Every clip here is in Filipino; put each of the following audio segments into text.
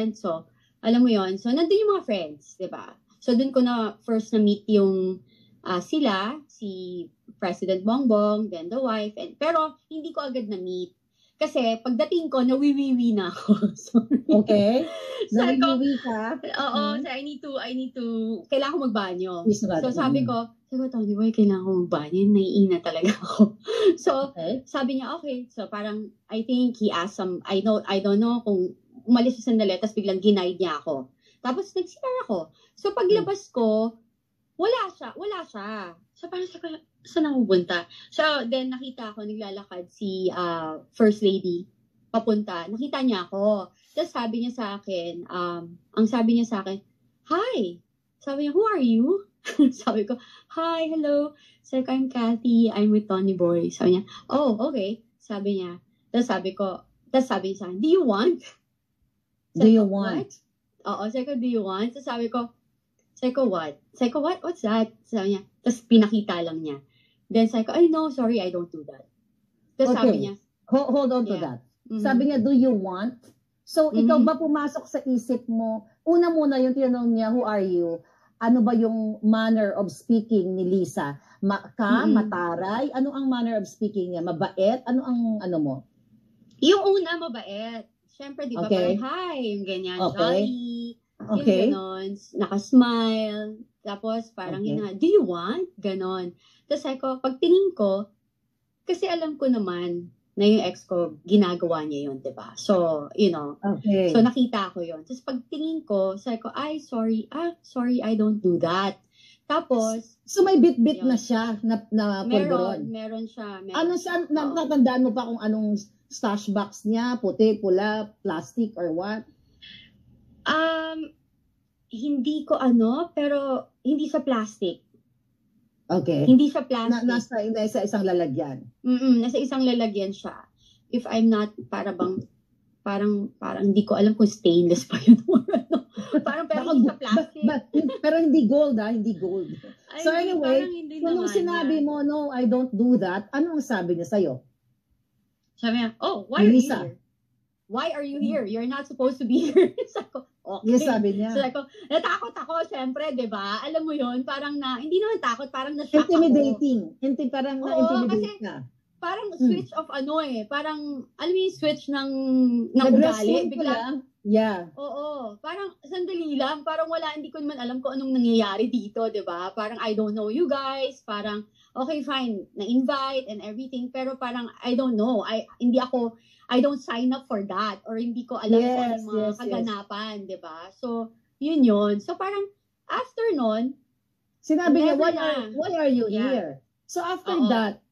president. So, alam mo yon. So, nandun yung mga friends, di ba? So, dun ko na first na-meet yung sila, si President Bongbong, then the wife. Pero, hindi ko agad na-meet. Kasi, pagdating ko, nawiwiwi na ako. Okay. Nawiwiwi ka? Oo. So, I need to, kailangan ko magbanyo. So, sabi ko, Tony Boy, kailangan ko magbanyo. Naiina talaga ako. So, sabi niya, okay. So, parang, I think he asked I don't know kung umalis siya sandali, tapos biglang ginaid niya ako. Tapos, nagsinar ako. So, paglabas ko, wala siya. So, parang saan ako pupunta? So, then, nakita ko, naglalakad si First Lady, papunta. Nakita niya ako. Tapos, sabi niya sa akin, ang sabi niya sa akin, hi! Sabi niya, who are you? Sabi ko, hi, hello. Sabi ko, I'm Kathy. I'm with Tony Boy. Sabi niya, oh, okay. Sabi niya. Tapos sabi niya sa akin, do you want? Do you want? Oo, sabi ko, do you want? So sabi ko, what? Sabi ko, what? What's that? Sabi niya, tapos pinakita lang niya. Then sabi ko, ay no, sorry, I don't do that. Tapos sabi niya, hold on to that. Sabi niya, do you want? So, ikaw ba pumasok sa isip mo, una muna yung tinanong niya, who are you? Ano ba yung manner of speaking ni Lisa? Mataray? Ano ang manner of speaking niya? Mabait? Ano ang ano mo? Yung una, mabait. Siyempre, di ba, parang hi, yung ganyan, jolly, yung ganon, nakasmile, tapos parang do you want? Ganon. Tapos ako, pag tingin ko, kasi alam ko naman na yung ex ko, ginagawa niya yun, di ba? So, so nakita ko yun. Tapos pag tingin ko, sabi ko, sorry, I don't do that. Tapos, so may bit-bit na siya na pulburon? Meron siya. Ano siya, natandaan mo pa kung anong stash box niya, puti, pula, plastic, or what? Hindi ko pero hindi sa plastic. Okay. Hindi siya plastic. Nasa isang lalagyan. Nasa isang lalagyan siya. If I'm not, parang hindi ko alam kung stainless pa yun or ano. Pero hindi sa plastic. Pero hindi gold, hindi gold. So anyway, nung sinabi mo, no, I don't do that, ano ang sabi niya sa'yo? Sabi niya, why are you here? Why are you here? You're not supposed to be here. Sabi ko, okay. Yes, sabi niya. Sabi ko, natakot ako, syempre, di ba? Alam mo yun, parang hindi naman takot, parang na-shock intimidating. ako. Parang na-intimidate ka. Parang switch of parang, alam mo yung switch ng ugali. Bigla. Yeah. Oo, parang sandali lang, parang hindi ko naman alam kung anong nangyayari dito, di ba? Parang I don't know you guys, parang okay, fine, na-invite and everything, pero parang I don't know, I don't sign up for that, or hindi ko alam kung anong mga kaganapan, di ba? So, yun. So, parang after nun, sinabi niya, why are you here? So, after that,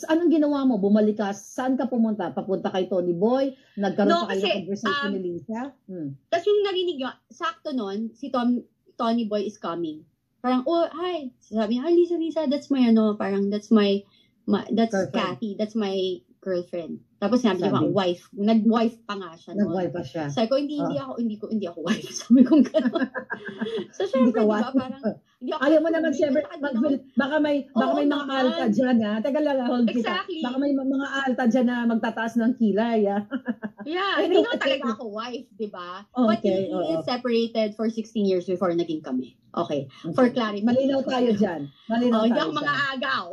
anong ginawa mo? Bumalik ka? Saan ka pumunta? Papunta kay Tony Boy? Nagkaroon pa kayo ng conversation ni Lisa? Tapos yung narinig nyo, sakto nun, si Tony Boy is coming. Parang, hi. Sabi niya, Lisa, that's my, that's Kathy, that's my girlfriend. Tapos sinabi niya, wife. Nag-wife pa nga siya. Nag-wife pa siya. Sabi ko, hindi ako wife. Sabi ko gano'n. So, syempre, di ba, parang, ayaw mo naman, syempre, baka may mga alta dyan, ha? Teka lang, hold kita. Baka may mga alta dyan na magtataas ng kilay, ha? Yeah, hindi naman talaga ako wife, di ba? But he is separated for 16 years before naging kami. Okay. For clarity. Malinaw tayo dyan. Hindi ako mga agaw.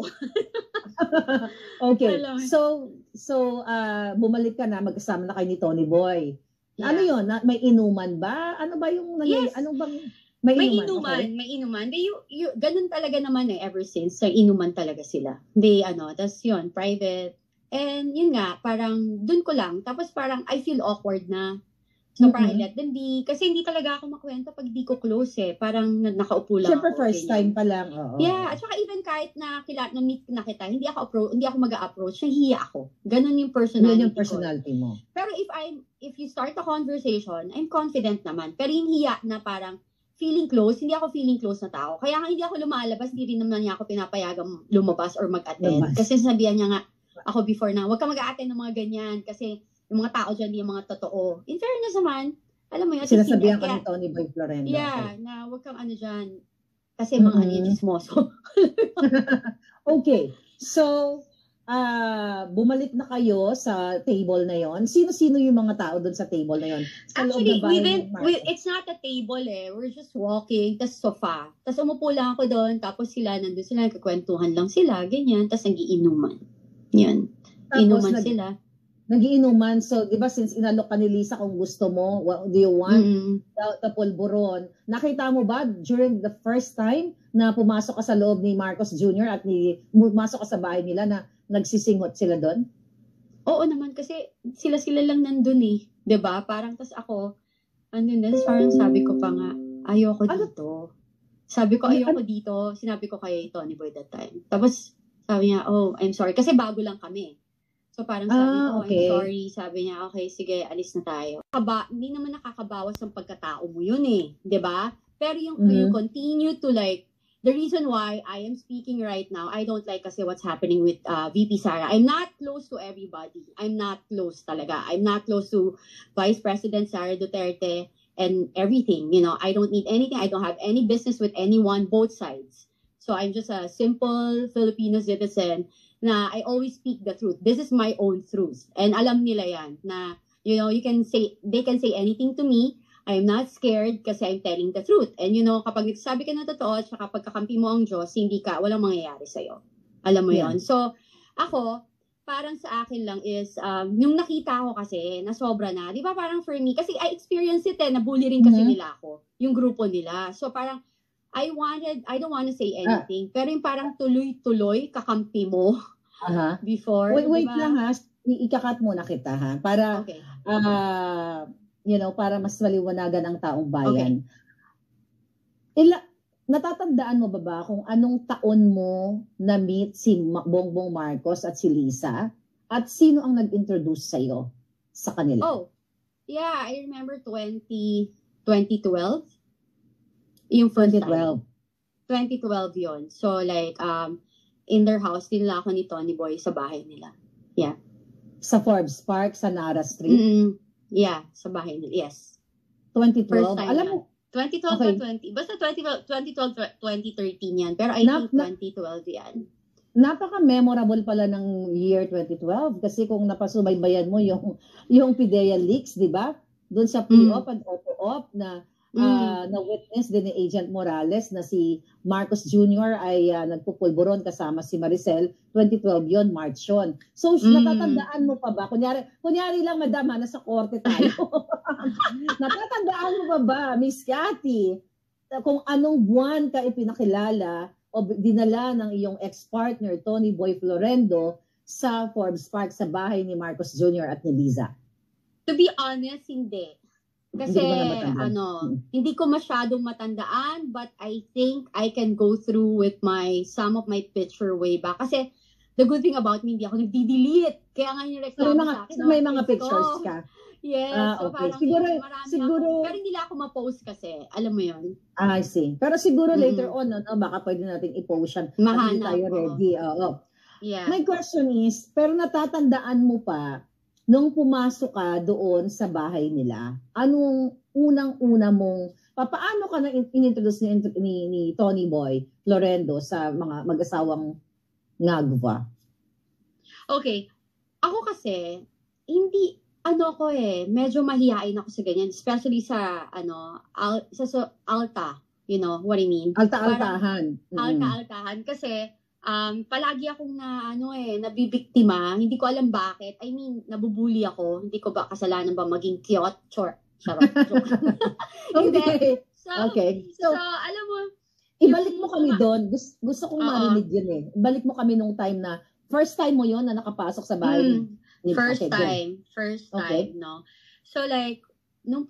Okay. So, bumalik ka na, magkasama na kayo ni Tony Boy. Yeah. Ano yun? May inuman ba? Ano ba yung nangyayari? Yes. Ano bang may inuman. Ganun talaga naman ever since. So, inuman talaga sila. Tas yun, private. And yun nga, parang dun ko lang. Tapos parang I feel awkward na. So parang I let them be. Kasi hindi talaga ako makwento pag di ko close Parang nakaupo lang Siyempre, first time pa lang. Yeah, at saka even kahit na-meet na kita, hindi ako mag-a-approach, nahihiya ako. Ganun yung personality mo. Pero if you start a conversation, I'm confident naman. Pero yung hiya na parang feeling close, hindi ako feeling close na tao. Kaya nga hindi ako lumalabas, hindi rin naman niya ako pinapayagang lumabas or mag-attend. Kasi sabihan niya nga ako before na, huwag ka mag-a-attend ng mga ganyan kasi yung mga tao dyan, yung mga totoo. In fairness naman, alam mo yun. Sinasabihan ka ni Tony Boy Florendo. Yeah, na huwag kang dyan. Kasi mga chismoso. Okay. So, bumalik na kayo sa table na yon, sino-sino yung mga tao doon sa table na yon? Actually, it's not a table We're just walking, tas sofa. Tas umupo lang ako doon, tapos nandun sila, nagkakwentuhan lang sila, ganyan, tas nagiinuman. Yan. Inuman sila. Nagiinuman. So, di ba, since inalok ka ni Lisa kung gusto mo, what do you want? The pulburon. Nakita mo ba during the first time na pumasok ka sa loob ni Marcos Jr. at pumasok ka sa bahay nila na nagsisingot sila doon? Oo naman, kasi sila lang nandun eh. Di ba? Parang tas ako, parang sabi ko pa nga, ayoko dito. Sabi ko, ayoko dito. Sinabi ko kay Tony Boy that time. Tapos, sabi niya, oh, I'm sorry. Kasi bago lang kami. So parang sabi ko, okay. I'm sorry. Sabi niya, okay, sige, alis na tayo. Hindi naman nakakabawas ng pagkatao mo yun eh. Diba? Pero you continue to the reason why I am speaking right now, I don't like kasi what's happening with VP Sara. I'm not close to everybody. I'm not close talaga. I'm not close to Vice President Sara Duterte and everything. I don't need anything. I don't have any business with anyone, both sides. So I'm just a simple Filipino citizen na I always speak the truth. This is my own truth. And alam nila yan na, they can say anything to me. I'm not scared kasi I'm telling the truth. And kapag nagsasabi ka ng totoo, at kapag kakampi mo ang Diyos, walang mangyayari sa'yo. Alam mo yon. So, ako, parang sa akin lang is, yung nakita ko kasi, na sobra na, di ba parang for me, kasi I experienced it nabully rin kasi nila ako, yung grupo nila. So parang, I don't want to say anything, pero yung parang tuloy-tuloy, kakampi mo, before. Wait diba? Lang ha, ikakat muna kita ha, para, okay. Para mas maliwanagan ang taong bayan. Okay. Natatandaan mo ba kung anong taon mo na-meet si Bongbong Marcos at si Lisa? At sino ang nag-introduce sa'yo sa kanila? Oh, yeah, I remember 2012. Yung first 2012. 2012 yon. So in their house, nila ako ni Tony Boy sa bahay nila. Yeah. Sa Forbes Park, sa Nara Street? Yeah, sa bahay nila. Yes. 2012? Alam mo, 2012 okay. 20. Basta 2012, 2013 yan. Pero I think 2012 yan. Napaka-memorable pala ng year 2012 kasi kung napasubaybayan mo yung PIDEA leaks, di ba? Doon sa pre-op and auto-op na na-witness din ni Agent Morales na si Marcos Jr. ay nagpupulburon kasama si Maricel. 2012 yon, March yun. So, natatandaan mo pa ba? Kunyari lang, madam, nasa korte tayo. Natatandaan mo pa ba, Miss Cathy, kung anong buwan ka ipinakilala o dinala ng iyong ex-partner, Tony Boy Florendo, sa Forbes Park sa bahay ni Marcos Jr. at ni Liza? To be honest, hindi. Kasi, hindi ko masyadong matandaan, but I think I can go through with some of my picture way back. Kasi, the good thing about me, hindi ako nagdi-delete. Kaya nga yung reklamo sa akin. May mga pictures ka? Yes. So, okay. Siguro, pero hindi lang ako ma-post kasi. Alam mo yun? I see. Pero siguro later on, baka pwede natin i-post yan. Mahanap. Tayo ready. Yeah. My question is, pero natatandaan mo pa, nung pumasok ka doon sa bahay nila, anong unang-una mong, paano ka na inintroduce ni Tony Boy Florendo sa mga mag-asawang ngagwa? Okay. Ako kasi, medyo mahihain ako sa ganyan. Especially sa, sa alta. You know what I mean? Alta-altahan. Alta-altahan. Kasi, palagi akong nabibiktima. Hindi ko alam bakit. I mean, nabubuli ako. Hindi ko ba kasalanan ba maging cute? Charot. Okay. So, alam mo, ibalik mo kami doon. Gusto kong marinig yun eh. Ibalik mo kami nung time na, first time mo yon na nakapasok sa bahay. First time, no? So nung